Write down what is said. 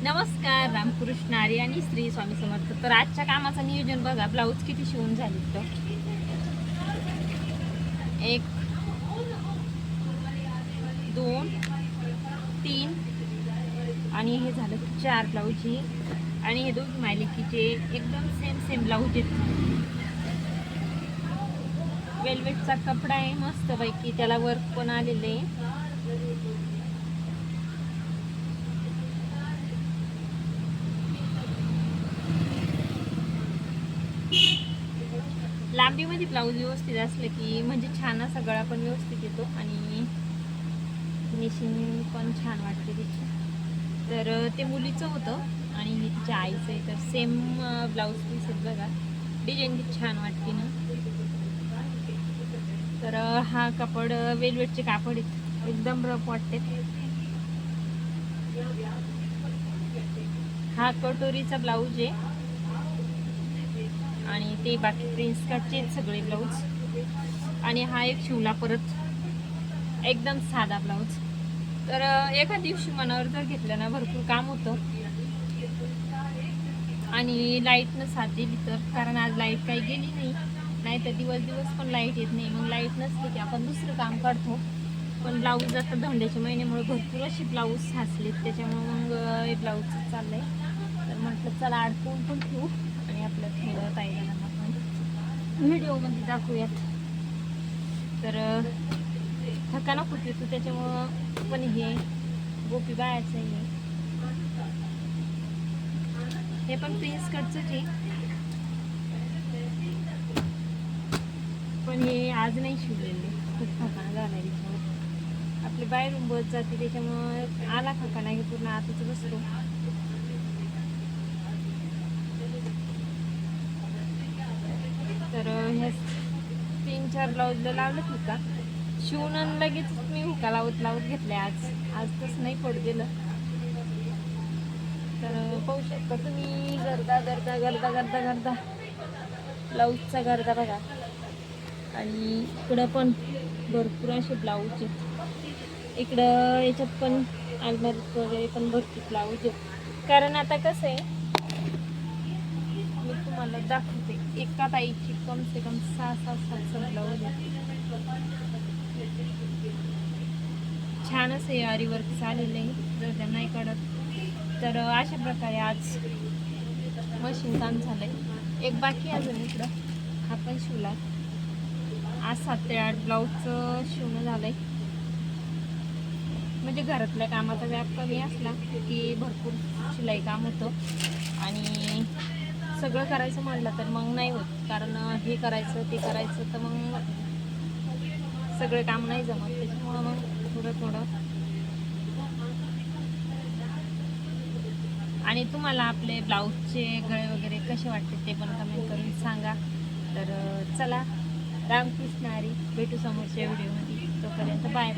नमस्कार, रामकृष्ण हरी आणि श्री स्वामी समर्थ. तर आजच्या कामाचं नियोजन बघा. ब्लाऊज किती शिवून झाले तर 1 2 3 आणि हे झालं 4 ब्लाऊज ही. आणि हे दोघी मायलेकीचे एकदम सेम ब्लाऊज आहेत. वेलवेटचा कपडा आहे मस्त पैकी, त्याला वर्क पण आलेलं आहे. लांबीमध्ये ब्लाऊज व्यवस्थित असलं की म्हणजे छान असा गळा पण व्यवस्थित येतो आणि फिनिशिंग पण छान वाटते तिची. तर ते मुलीचं होतं आणि हे तिच्या आईचं आहे. तर सेम ब्लाऊज पीस आहेत बघा. डिझाईन किती छान वाटते ना. तर हा कापड वेलवेटचे कापड आहेत, एकदम रफ वाटते. हा कटोरीचा ब्लाऊज आहे आणि ते बाकी प्रिन्स कटचे सगळे ब्लाऊज. आणि हा एक शिवला परत एकदम साधा ब्लाऊज. तर एका दिवशी मनावर जर घेतलं ना, भरपूर काम होतं आणि लाईटनं साथ दिली तर. कारण आज लाईट काही गेली नाही तर दिवस पण लाईट येत नाही. मग लाईट नसली की आपण दुसरं काम काढतो. पण ब्लाऊज आता धोंड्याच्या महिन्यामुळे भरपूर अशी ब्लाऊज साचलेत, त्याच्यामुळे मग हे ब्लाऊजचं चाललंय. तर म्हटलं चला अडकवून पण ठेवू आणि आपल्या थोडं ताईला आपण व्हिडिओमध्ये दाखवूयात. तर थकाना खूप येतो, त्याच्यामुळं पण हे गोपी बायाचं आहे. हे पण प्रिन्स कटचंच आहे, पण हे आज नाही शिवलेले. खूप थकाना झाला त्याच्यामुळे. आपली बाहेरून बस जाते त्याच्यामुळं आला थकाना हे पूर्ण आताच बसतो. तर ह्या 3-4 ब्लाऊजला लावलं हुका शिवून आणि लगेच मी हुका लावत घेतले. आज तसं नाही पडू दिलं. तर पाहू शकता तुम्ही गर्दा ब्लाऊजचा गर्दा बघा. आणि इकडं पण भरपूर असे ब्लाऊज आहेत. इकडं याच्यात पण अलमारीत वगैरे पण भरपूर ब्लाऊज आहेत. कारण आता कसं आहे, मी तुम्हाला दाखवते. एका ताईची कम से कम 6-7 ब्लाऊज आहेत. छान असं हे आरी वर्क आलेलं आहे. जर त्यांना नाही कळत तर अशा प्रकारे आज मशीन काम झालंय. एक बाकी अजून इकडं हा पण शिवला. आज 7 ते 8 ब्लाऊजचं शिवणं झालंय. म्हणजे घरातल्या कामाचा व्याप कमी असला की भरपूर शिलाई काम होतं आणि सगळं करायचं म्हटलं तर मग नाही होत. कारण हे करायचं ते करायचं तर मग सगळे काम नाही जमत. त्याच्यामुळं मग थोडं. आणि तुम्हाला आपले ब्लाऊजचे गळे वगैरे कसे वाटते ते पण कमेंट करून सांगा. तर चला, रामकृष्ण हरी. भेटू समोरच्या व्हिडिओमध्ये. तोपर्यंत बाय.